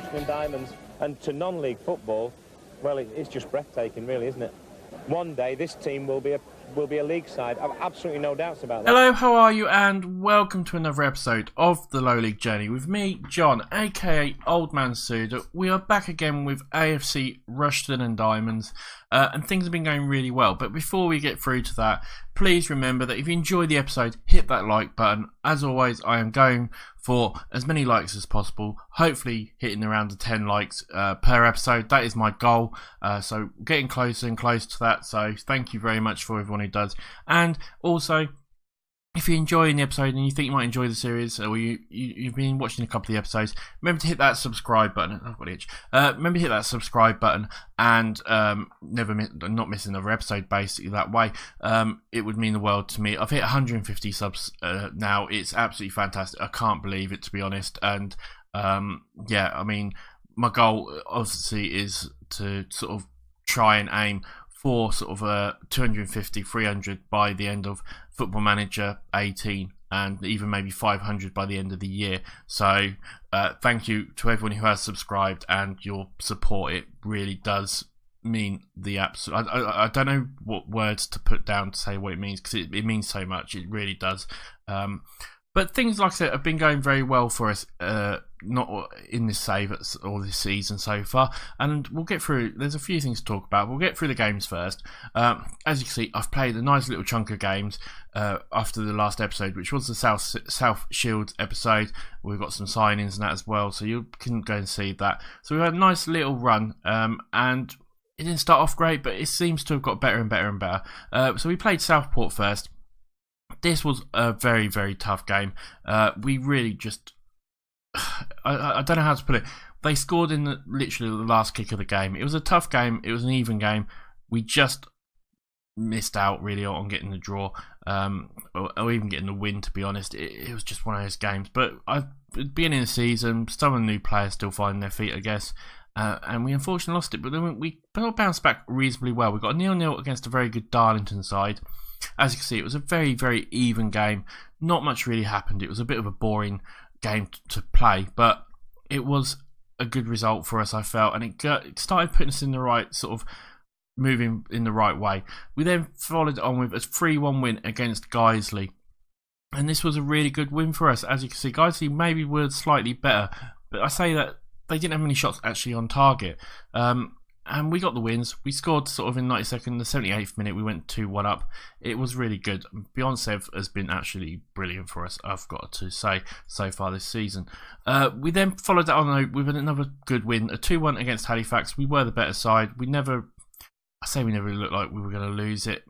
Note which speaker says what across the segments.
Speaker 1: Rushden and Diamonds, and to non-league football, well, it's just breathtaking, really, isn't it? One day this team will be a league side. I've absolutely no doubts about that.
Speaker 2: Hello, how are you? And welcome to another episode of the Low League Journey with me, John, aka Old Man Sudor. We are back again with AFC Rushden and Diamonds, and things have been going really well. But before we get through to that, please remember that if you enjoyed the episode, hit that like button. As always, I am going for as many likes as possible, hopefully hitting around the 10 likes per episode. That is my goal, so getting closer and closer to that, so thank you very much for everyone who does. And also, if you're enjoying the episode and you think you might enjoy the series, or you've been watching a couple of the episodes, remember to hit that subscribe button. I've got itch. Remember to hit that subscribe button and not miss another episode. Basically, that way, it would mean the world to me. I've hit 150 subs now. It's absolutely fantastic. I can't believe it, to be honest. And yeah, I mean, my goal obviously is to sort of try and aim for sort of 250, 300 by the end of Football Manager 18, and even maybe 500 by the end of the year. So thank you to everyone who has subscribed and your support. It really does mean the absolute. I don't know what words to put down to say what it means, because it means so much. It really does. But things, like I said, have been going very well for us, not in this save or this season so far. And we'll get through, there's a few things to talk about. We'll get through the games first. As you can see, I've played a nice little chunk of games after the last episode, which was the South Shields episode. We've got some signings and that as well, so you can go and see that. So we had a nice little run, and it didn't start off great, but it seems to have got better and better and better. So we played Southport first. This was a very, very tough game. We really just... I don't know how to put it. They scored in literally the last kick of the game. It was a tough game. It was an even game. We just missed out really on getting the draw, or even getting the win, to be honest. It was just one of those games. But at the beginning of the season, some of the new players still finding their feet, I guess. And we unfortunately lost it. But then we bounced back reasonably well. We got a 0-0 against a very good Darlington side. As you can see, it was a very, very even game. Not much really happened. It was a bit of a boring game to play, but it was a good result for us, I felt, and it started putting us in the right sort of moving in the right way. We then followed on with a 3-1 win against Guiseley, and this was a really good win for us. As you can see, Guiseley maybe were slightly better, but I say that they didn't have many shots actually on target. And we got the wins. We scored sort of in 92nd, the 78th minute. We went 2-1 up. It was really good. Beyonce has been actually brilliant for us, I've got to say, so far this season. We then followed that on with another good win, a 2-1 against Halifax. We were the better side. I never looked like we were going to lose it.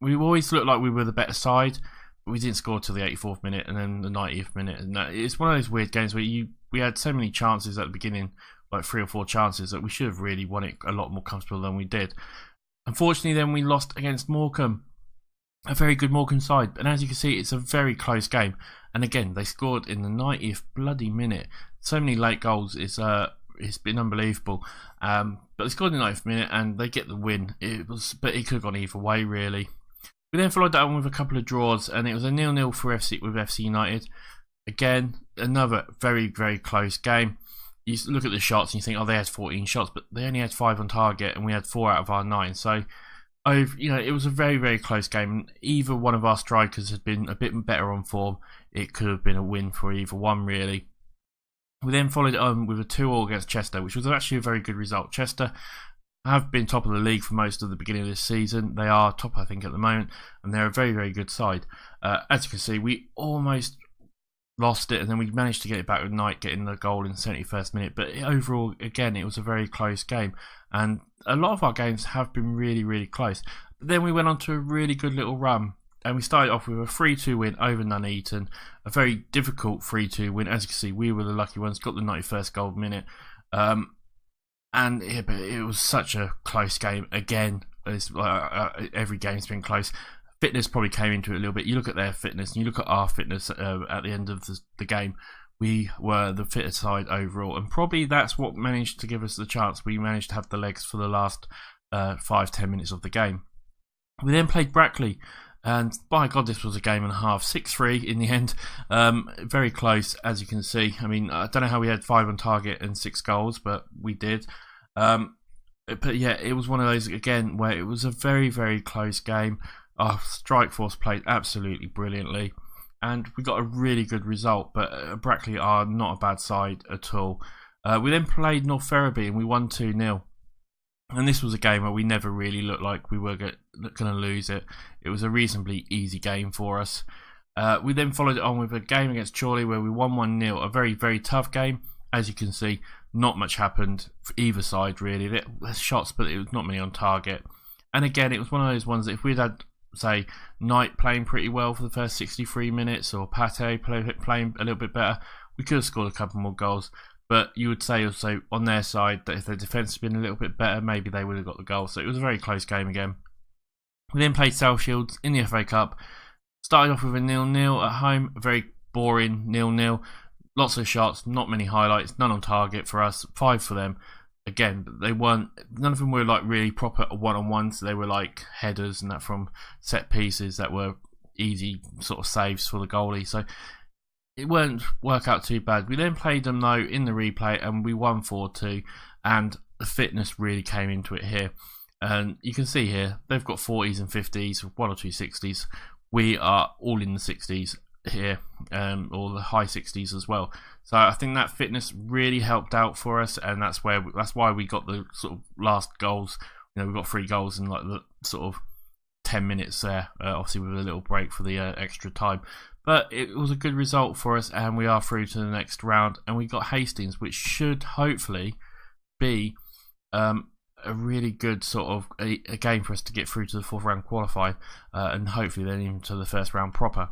Speaker 2: We always looked like we were the better side. But we didn't score till the 84th minute and then the 90th minute. And it's one of those weird games where we had so many chances at the beginning, like 3 or 4 chances, that we should have really won it a lot more comfortable than we did. Unfortunately, then we lost against Morecambe, a very good Morecambe side. And as you can see, it's a very close game. And again, they scored in the 90th bloody minute. So many late goals. It's been unbelievable. But they scored in the 90th minute and they get the win. But it could have gone either way, really. We then followed that on with a couple of draws, and it was a 0-0 for FC United. Again, another very, very close game. You look at the shots and you think, oh, they had 14 shots, but they only had 5 on target, and we had 4 out of our 9. So, it was a very, very close game. Either one of our strikers had been a bit better on form. It could have been a win for either one, really. We then followed it on with a 2-2 against Chester, which was actually a very good result. Chester have been top of the league for most of the beginning of this season. They are top, I think, at the moment, and they're a very, very good side. As you can see, we almost lost it, and then we managed to get it back with Knight getting the goal in the 71st minute. But overall, again, it was a very close game, and a lot of our games have been really, really close. But then we went on to a really good little run, and we started off with a 3-2 win over Nuneaton, a very difficult 3-2 win. As you can see, we were the lucky ones, got the 91st goal minute, and it was such a close game again. Every game's been close. Fitness probably came into it a little bit. You look at their fitness and you look at our fitness at the end of the game. We were the fitter side overall, and probably that's what managed to give us the chance. We managed to have the legs for the last 5-10 minutes of the game. We then played Brackley, And by God, this was a game and a half. 6-3 in the end. Very close, as you can see. I mean, I don't know how we had 5 on target and 6 goals, but we did. But yeah, it was one of those, again, where it was a very, very close game. Our strike force played absolutely brilliantly. And we got a really good result. But Brackley are not a bad side at all. We then played North Ferriby and we won 2-0. And this was a game where we never really looked like we were going to lose it. It was a reasonably easy game for us. We then followed it on with a game against Chorley where we won 1-0. A very, very tough game. As you can see, not much happened for either side really. There's shots, but it was not many on target. And again, it was one of those ones that if we'd had, say, Knight playing pretty well for the first 63 minutes or Pate playing a little bit better, we could have scored a couple more goals. But you would say also on their side that if their defence had been a little bit better, maybe they would have got the goal. So it was a very close game again. We then played South Shields in the FA Cup. Started off with a 0-0 at home. A very boring 0-0. Lots of shots, not many highlights, none on target for us. 5 for them. Again, they weren't. None of them were like really proper one-on-ones. They were like headers and that from set pieces that were easy sort of saves for the goalie. So it won't work out too bad. We then played them though in the replay and we won 4-2, and the fitness really came into it here. And you can see here they've got 40s and 50s, 1 or 2 60s. We are all in the 60s here, or the high 60s as well. So I think that fitness really helped out for us, and that's why we got the sort of last goals. You know, we got 3 goals in like the sort of 10 minutes there, obviously with a little break for the extra time. But it was a good result for us, and we are through to the next round. And we got Hastings, which should hopefully be a really good sort of a game for us to get through to the 4th round qualify, and hopefully then even to the 1st round proper.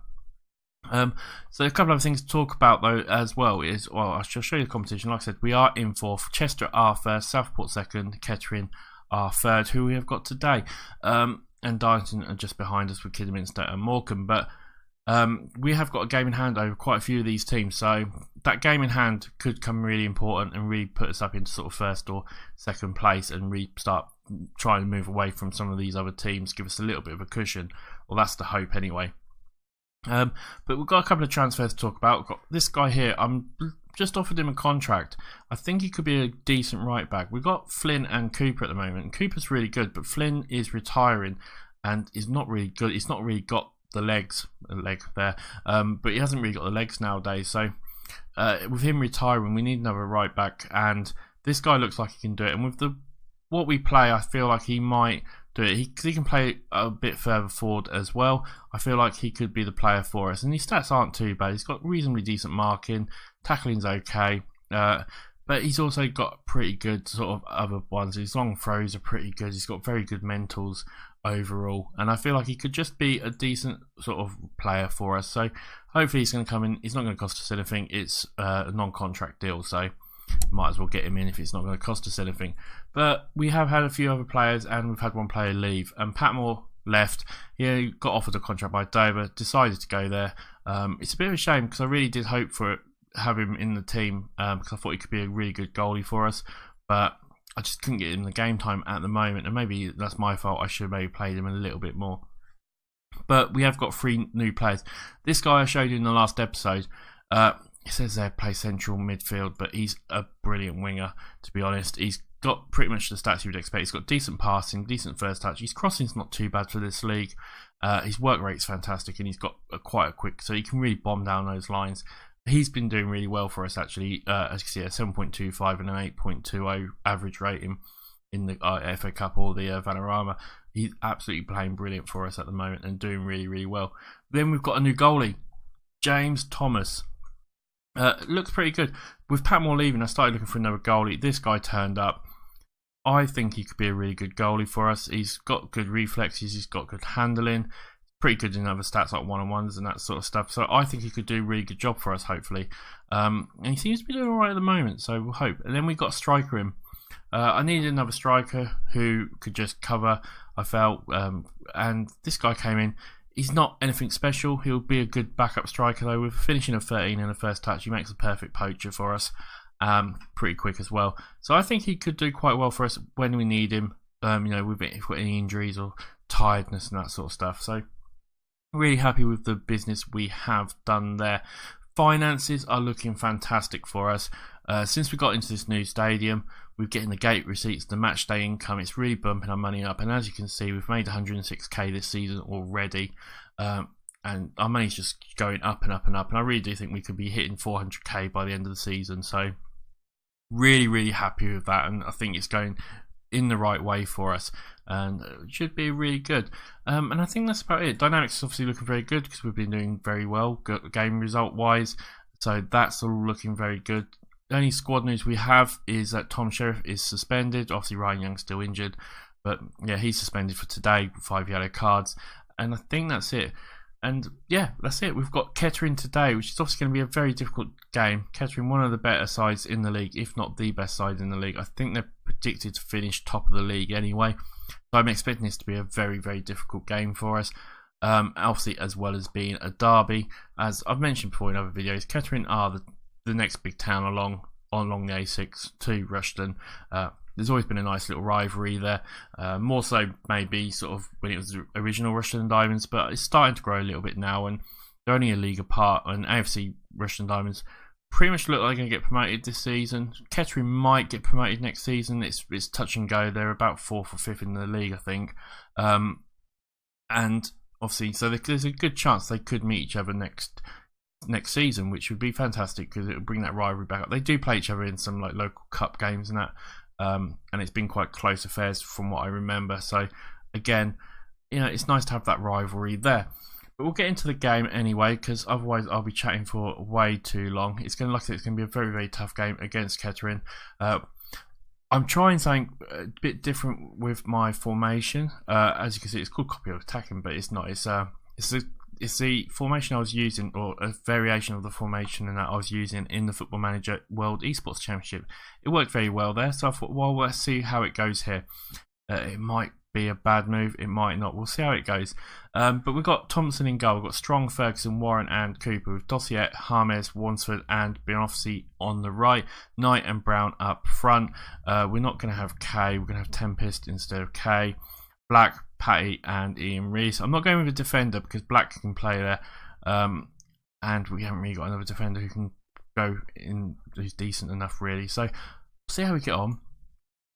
Speaker 2: So a couple of things to talk about though as well is, well, I shall show you the competition. Like I said, we are in 4th, Chester are 1st, Southport 2nd, Kettering are 3rd, who we have got today. And Dimaonds are just behind us with Kidderminster and Morecambe. But we have got a game in hand over quite a few of these teams, so that game in hand could come really important and really put us up into sort of 1st or 2nd place, and really start trying to move away from some of these other teams, give us a little bit of a cushion. Well, that's the hope anyway. But we've got a couple of transfers to talk about. We've got this guy here. I'm just offered him a contract. I think he could be a decent right back. We've got Flynn and Cooper at the moment, and Cooper's really good, but Flynn is retiring and is not really good. He's not really got the leg there, but he hasn't really got the legs nowadays. So with him retiring, we need another right back, and this guy looks like he can do it. And with what we play, I feel like he might do it. He can play a bit further forward as well. I feel like he could be the player for us, and his stats aren't too bad. He's got reasonably decent marking, tackling's okay, but he's also got pretty good sort of other ones. His long throws are pretty good. He's got very good mentals overall, and I feel like he could just be a decent sort of player for us. So hopefully he's going to come in. He's not going to cost us anything. It's a non-contract deal, so might as well get him in if it's not going to cost us anything. But we have had a few other players, and we've had one player leave, and Patmore left. He got offered a contract by Dover, decided to go there. It's a bit of a shame because I really did hope for have him in the team, because I thought he could be a really good goalie for us, but I just couldn't get him the game time at the moment, and maybe that's my fault. I should have maybe played him a little bit more. But we have got 3 new players. This guy I showed you in the last episode, it says there play central midfield, but he's a brilliant winger, to be honest. He's got pretty much the stats you would expect. He's got decent passing, decent first touch. His crossing's not too bad for this league. His work rate's fantastic, and he's got quite a quick, so he can really bomb down those lines. He's been doing really well for us, actually. As you can see, a 7.25 and an 8.20 average rating in the FA Cup or the Vanarama. He's absolutely playing brilliant for us at the moment and doing really, really well. Then we've got a new goalie, James Thomas. Looks pretty good. With Patmore leaving, I started looking for another goalie. This guy turned up. I think he could be a really good goalie for us. He's got good reflexes. He's got good handling. Pretty good in other stats like one-on-ones and that sort of stuff. So I think he could do a really good job for us, hopefully. And he seems to be doing alright at the moment, so we'll hope. And then we got a striker in. I needed another striker who could just cover, I felt. And this guy came in. He's not anything special. He'll be a good backup striker though. With finishing of 13 in the first touch, he makes a perfect poacher for us. Pretty quick as well. So I think he could do quite well for us when we need him. If we've got any injuries or tiredness and that sort of stuff. So Really happy with the business we have done there. Finances are looking fantastic for us. Since we got into this new stadium, we're getting the gate receipts, the match day income. It's really bumping our money up, and as you can see, we've made 106k this season already, and our money's just going up and up and up. And I really do think we could be hitting 400k by the end of the season. So really happy with that, and I think it's going in the right way for us, and it should be really good. And I think that's about it. Dynamics is obviously looking very good because we've been doing very well game result wise, so that's all looking very good. The only squad news we have is that Tom Sheriff is suspended. Obviously Ryan Young's still injured, but yeah, he's suspended for today with 5 yellow cards, and I think that's it. And yeah, that's it. We've got Kettering today, which is obviously going to be a very difficult game. Kettering, one of the better sides in the league, if not the best side in the league. I think they're predicted to finish top of the league anyway. So I'm expecting this to be a very difficult game for us. Obviously, as well as being a derby. As I've mentioned before in other videos, Kettering are the next big town along the A6 to Rushden. There's always been a nice little rivalry there, more so maybe sort of when it was the original Rushden and Diamonds, but it's starting to grow a little bit now, and they're only a league apart, and AFC Rushden and Diamonds pretty much look like they're going to get promoted this season. Kettering might get promoted next season. It's touch and go. They're about 4th or 5th in the league, I think, and obviously so there's a good chance they could meet each other next season, which would be fantastic because it would bring that rivalry back up. They do play each other in some like local cup games and that. And it's been quite close affairs from what I remember. So again, you know, it's nice to have that rivalry there. But we'll get into the game anyway, because otherwise I'll be chatting for way too long. It's going to be a very tough game against Kettering. I'm trying something a bit different with my formation. As you can see, it's called copy of attacking, but it's not. It's the formation I was using, or a variation of the formation that I was using in the Football Manager World Esports Championship. It worked very well there, so I thought, well, let's see how it goes here. It might be a bad move, it might not. We'll see how it goes. But we've got Thompson in goal. We've got Strong, Ferguson, Warren and Cooper, with Dossier, Harmes, Wansford and Bionofsky on the right. Knight and Brown up front. We're not going to have K, we're going to have Tempest instead of K. Black, Patty and Ian Reese. I'm not going with a defender because Black can play there, and we haven't really got another defender who can go in, who's decent enough really. So we'll see how we get on.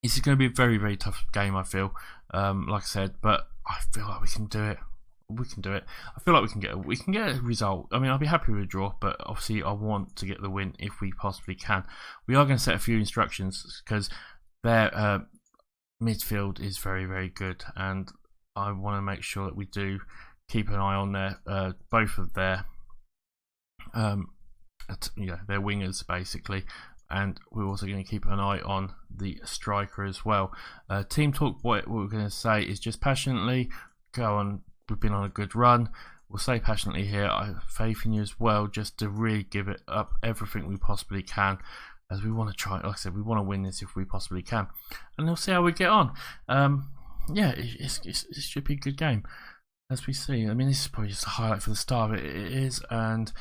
Speaker 2: This is going to be a very tough game, I feel, like I said, but I feel like we can do it. I feel like we can get a result. I mean, I'll be happy with a draw, but obviously I want to get the win if we possibly can. We are going to set a few instructions because their midfield is very good, and I want to make sure that we do keep an eye on both of their their wingers basically, and we're also going to keep an eye on the striker as well. Team talk, what we're going to say is just passionately go on. We've been on a good run. We'll say passionately here. I have faith in you as well, just to really give it up everything we possibly can, as we want to try. Like I said, we want to win this if we possibly can, and we'll see how we get on. Yeah, it should be a good game, as we see. I mean, this is probably just a highlight for the start of it. It is, and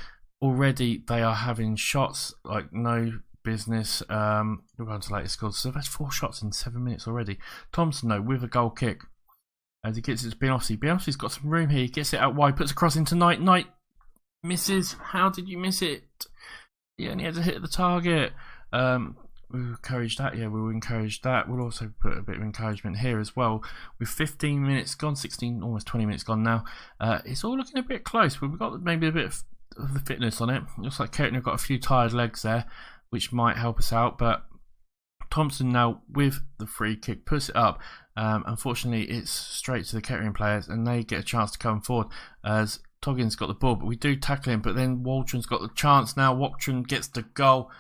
Speaker 2: already they are having shots like no business. We're going to latest scores, so they've had 4 shots in 7 minutes already. Thompson, though, with a goal kick, as he gets it to Bionofsky. Bionofsky's got some room here. He gets it out wide, puts a cross into Knight. Knight misses. How did you miss it? He only had to hit the target. We encourage that. Yeah, we'll encourage that. We'll also put a bit of encouragement here as well. With 15 minutes gone, 16, almost 20 minutes gone now. It's all looking a bit close, but we've got maybe a bit of the fitness on it. Looks like Kettering have got a few tired legs there, which might help us out. But Thompson now with the free kick puts it up. Unfortunately, it's straight to the Kettering players, and they get a chance to come forward as Toggin's got the ball, but we do tackle him. But then Waldron's got the chance now. Waldron gets the goal.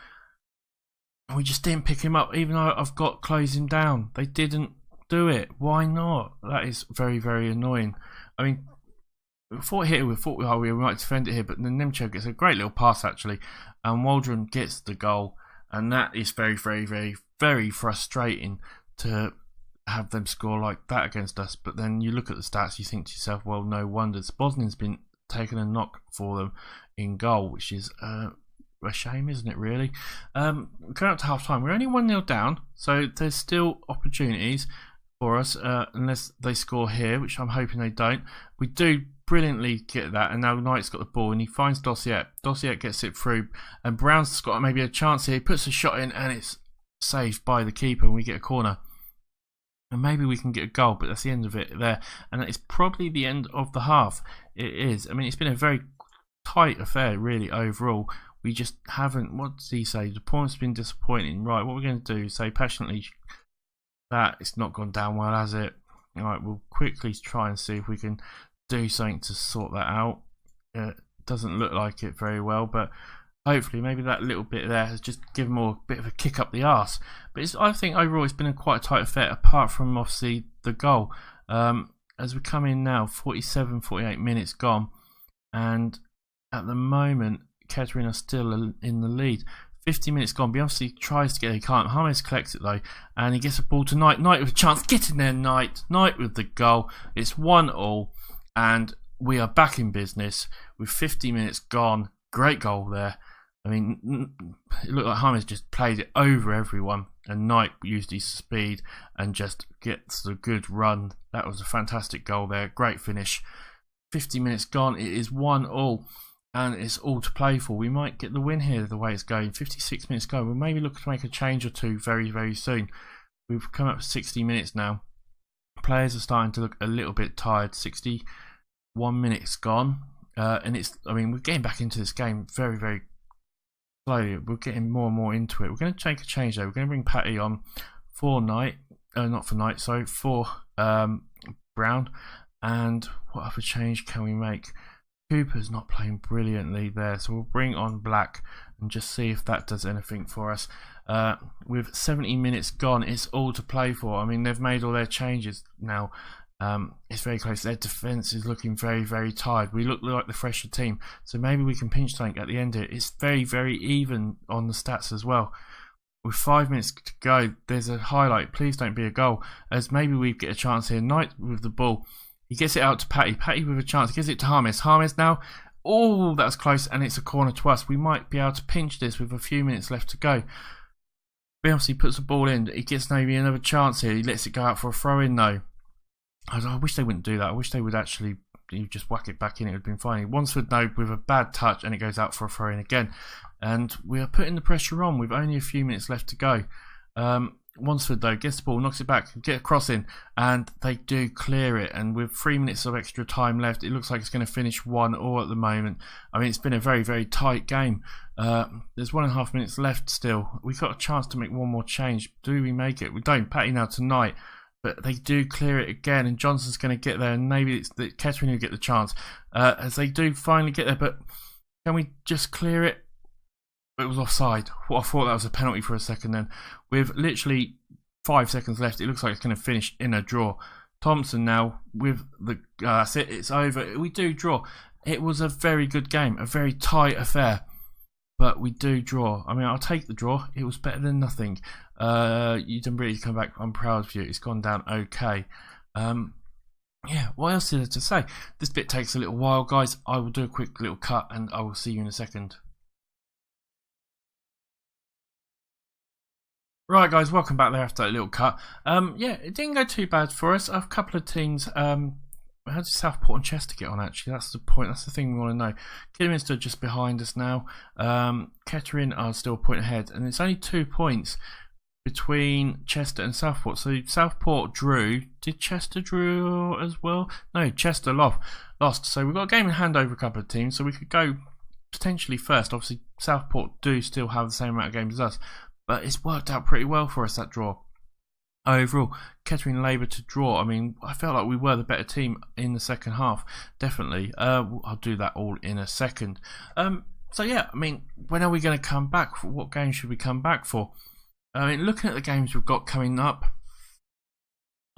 Speaker 2: We just didn't pick him up, even though I've got close him down. They didn't do it. Why not? That is very annoying. I mean, we thought we might defend it here, but then Nemcho gets a great little pass actually, and Waldron gets the goal, and that is very frustrating to have them score like that against us. But then you look at the stats, you think to yourself, well, no wonder. Bosnian's been taking a knock for them in goal, which is a shame, isn't it, really? Going up to half time, we're only 1-0 down, so there's still opportunities for us, unless they score here, which I'm hoping they don't. We do brilliantly get that, and now Knight's got the ball and he finds Dossier. Dossier gets it through, and Brown's got maybe a chance here. He puts a shot in and it's saved by the keeper, and we get a corner. And maybe we can get a goal, but that's the end of it there. And that is probably the end of the half. It is. I mean, it's been a very tight affair, really, overall. We just haven't, what does he say? The point's been disappointing. Right, what we're going to do is say passionately that it's not gone down well, has it? Alright, we'll quickly try and see if we can do something to sort that out. It doesn't look like it very well, but hopefully maybe that little bit there has just given more a bit of a kick up the arse. But I think overall it's been a quite a tight affair, apart from obviously the goal. As we come in now, 47-48 minutes gone, and at the moment Kettering are still in the lead. 50 minutes gone. Obviously tries to get it, he can't. James collects it though, and he gets a ball to Knight. Knight with a chance. Get in there, Knight. Knight with the goal. It's 1-1, and we are back in business with 50 minutes gone. Great goal there. I mean, it looked like James just played it over everyone, and Knight used his speed and just gets a good run. That was a fantastic goal there. Great finish. 50 minutes gone. It is 1-1. And it's all to play for. We might get the win here the way it's going. 56 minutes go. We'll maybe look to make a change or two very, very soon. We've come up to 60 minutes now. Players are starting to look a little bit tired. 61 minutes gone. And I mean, we're getting back into this game very, very slowly. We're getting more and more into it. We're going to take a change though. We're going to bring Patty on for Knight. Not for Knight, sorry. For Brown. And what other change can we make? Cooper's not playing brilliantly there, so we'll bring on Black and just see if that does anything for us. With 70 minutes gone, it's all to play for. I mean, they've made all their changes now. It's very close. Their defence is looking very, very tired. We look like the fresher team, so maybe we can pinch something at the end here. It's very, very even on the stats as well. With 5 minutes to go, there's a highlight. Please don't be a goal, as maybe we get a chance here. Knight with the ball. He gets it out to Patty. Patty with a chance. He gives it to James. James now. Oh, that's close, and it's a corner to us. We might be able to pinch this with a few minutes left to go. Bielsa puts the ball in. He gets maybe another chance here. He lets it go out for a throw in though. I wish they wouldn't do that. I wish they would actually just whack it back in. It would have been fine. Wansford no with a bad touch, and it goes out for a throw in again. And we are putting the pressure on with only a few minutes left to go. Wansford though gets the ball, knocks it back, get a cross in, and they do clear it. And with 3 minutes of extra time left, it looks like it's going to finish 1-1 at the moment. I mean, it's been a very, very tight game. There's 1.5 minutes left still. We've got a chance to make one more change. Do we make it? We don't. Patty now tonight, but they do clear it again, and Johnson's going to get there, and maybe it's the Kettering who get the chance as they do finally get there. But can we just clear it? It was offside. I thought that was a penalty for a second then. With literally 5 seconds left, it looks like it's going to finish in a draw. Thompson now with the... that's it, it's over. We do draw. It was a very good game, a very tight affair. But we do draw. I mean, I'll take the draw. It was better than nothing. You didn't really come back. I'm proud of you. It's gone down okay. Yeah, what else is there to say? This bit takes a little while, guys. I will do a quick little cut and I will see you in a second. Right guys, welcome back there after that little cut. Yeah, it didn't go too bad for us. A couple of teams, how did Southport and Chester get on actually? That's the point, that's the thing we want to know. Kidderminster just behind us now. Kettering are still a point ahead, and it's only 2 points between Chester and Southport. So Southport drew. Did Chester draw as well? No, Chester lost. So we've got a game in hand over a couple of teams, so we could go potentially first. Obviously Southport do still have the same amount of games as us, but it's worked out pretty well for us, that draw. Overall, Kettering Labour to draw. I mean, I felt like we were the better team in the second half, definitely. I'll do that all in a second. So yeah, I mean, when are we going to come back? What game should we come back for? I mean, looking at the games we've got coming up,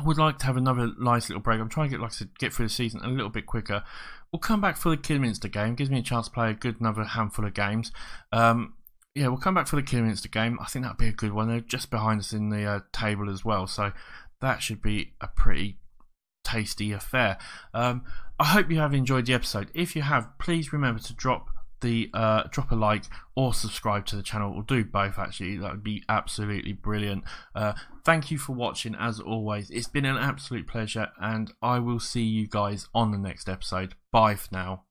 Speaker 2: I would like to have another nice little break. I'm trying to get through the season a little bit quicker. We'll come back for the Kidderminster game. Gives me a chance to play a good another handful of games. Yeah, we'll come back for the Kidderminster game. I think that'd be a good one. They're just behind us in the table as well, so that should be a pretty tasty affair. I hope you have enjoyed the episode. If you have, please remember to drop drop a like or subscribe to the channel, or do both actually. That would be absolutely brilliant. Thank you for watching as always. It's been an absolute pleasure, and I will see you guys on the next episode. Bye for now.